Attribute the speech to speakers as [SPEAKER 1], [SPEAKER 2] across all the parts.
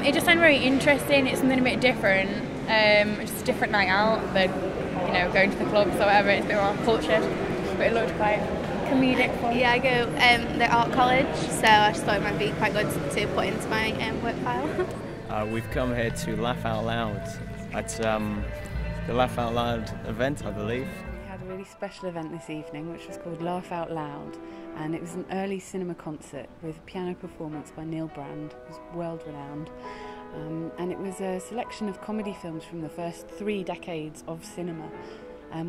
[SPEAKER 1] It just sounded very interesting. It's something a bit different. Just a different night out than, going to the clubs or whatever. It's a bit more cultured, but it looked quite comedic fun.
[SPEAKER 2] Yeah, I go the art college, so I just thought it might be quite good to put into my work file.
[SPEAKER 3] We've come here to Laugh Out Loud at the Laugh Out Loud event, I believe.
[SPEAKER 4] We had a really special event this evening which was called Laugh Out Loud, and it was an early cinema concert with a piano performance by Neil Brand, who's world renowned. And it was a selection of comedy films from the first 3 decades of cinema,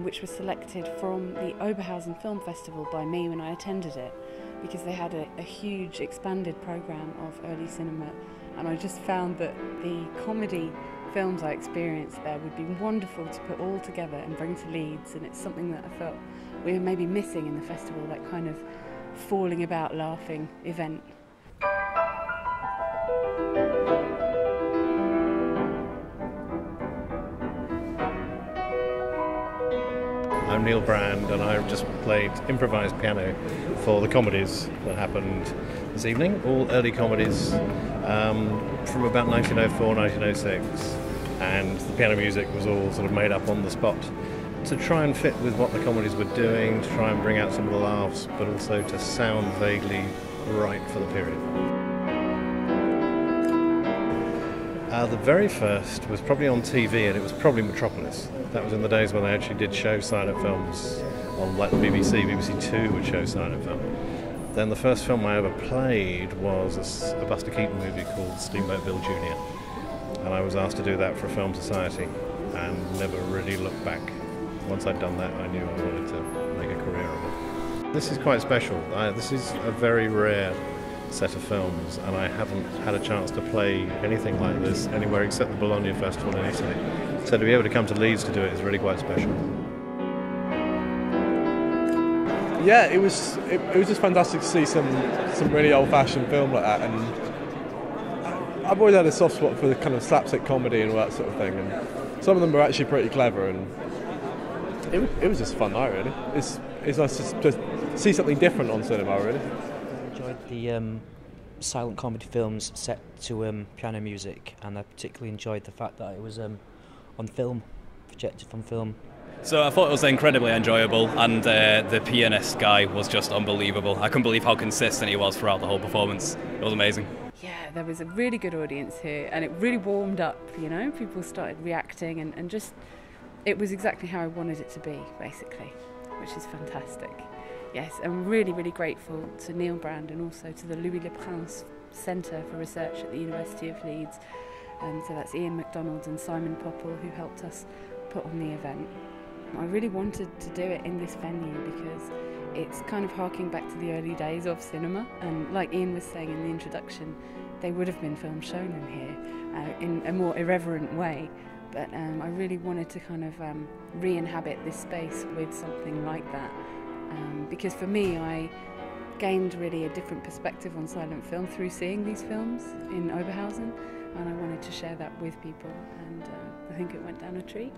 [SPEAKER 4] which was selected from the Oberhausen Film Festival by me when I attended it, because they had a huge expanded programme of early cinema, and I just found that the comedy films I experienced there would be wonderful to put all together and bring to Leeds, and it's something that I felt we were maybe missing in the festival, that kind of falling about laughing event.
[SPEAKER 5] I'm Neil Brand, and I've just played improvised piano for the comedies that happened this evening, all early comedies from about 1904, 1906, and the piano music was all sort of made up on the spot to try and fit with what the comedies were doing, to try and bring out some of the laughs, but also to sound vaguely right for the period. The very first was probably on TV, and it was probably Metropolis. That was in the days when they actually did show silent films on, like, the BBC. BBC Two would show silent film. Then the first film I ever played was a Buster Keaton movie called Steamboat Bill Jr. And I was asked to do that for a Film Society and never really looked back. Once I'd done that, I knew I wanted to make a career of it. This is quite special. This is a very rare set of films, and I haven't had a chance to play anything like this anywhere except the Bologna Festival in Italy. So to be able to come to Leeds to do it is really quite special.
[SPEAKER 6] Yeah, it was just fantastic to see some really old-fashioned film like that, and I've always had a soft spot for the kind of slapstick comedy and all that sort of thing, and some of them were actually pretty clever, and it was just a fun night, really. It's nice to just see something different on cinema, really.
[SPEAKER 7] I enjoyed the silent comedy films set to piano music, and I particularly enjoyed the fact that it was on film, projected on film.
[SPEAKER 8] So I thought it was incredibly enjoyable, and the pianist guy was just unbelievable. I couldn't believe how consistent he was throughout the whole performance. It was amazing.
[SPEAKER 4] Yeah, there was a really good audience here, and it really warmed up, people started reacting, and just, it was exactly how I wanted it to be, basically, which is fantastic. Yes, I'm really, really grateful to Neil Brand and also to the Louis Le Prince Centre for Research at the University of Leeds. So that's Ian MacDonald and Simon Popple, who helped us put on the event. I really wanted to do it in this venue because it's kind of harking back to the early days of cinema, and like Ian was saying in the introduction, they would have been films shown in here in a more irreverent way, but I really wanted to kind of re-inhabit this space with something like that. Because for me, I gained really a different perspective on silent film through seeing these films in Oberhausen, and I wanted to share that with people, and I think it went down a treat.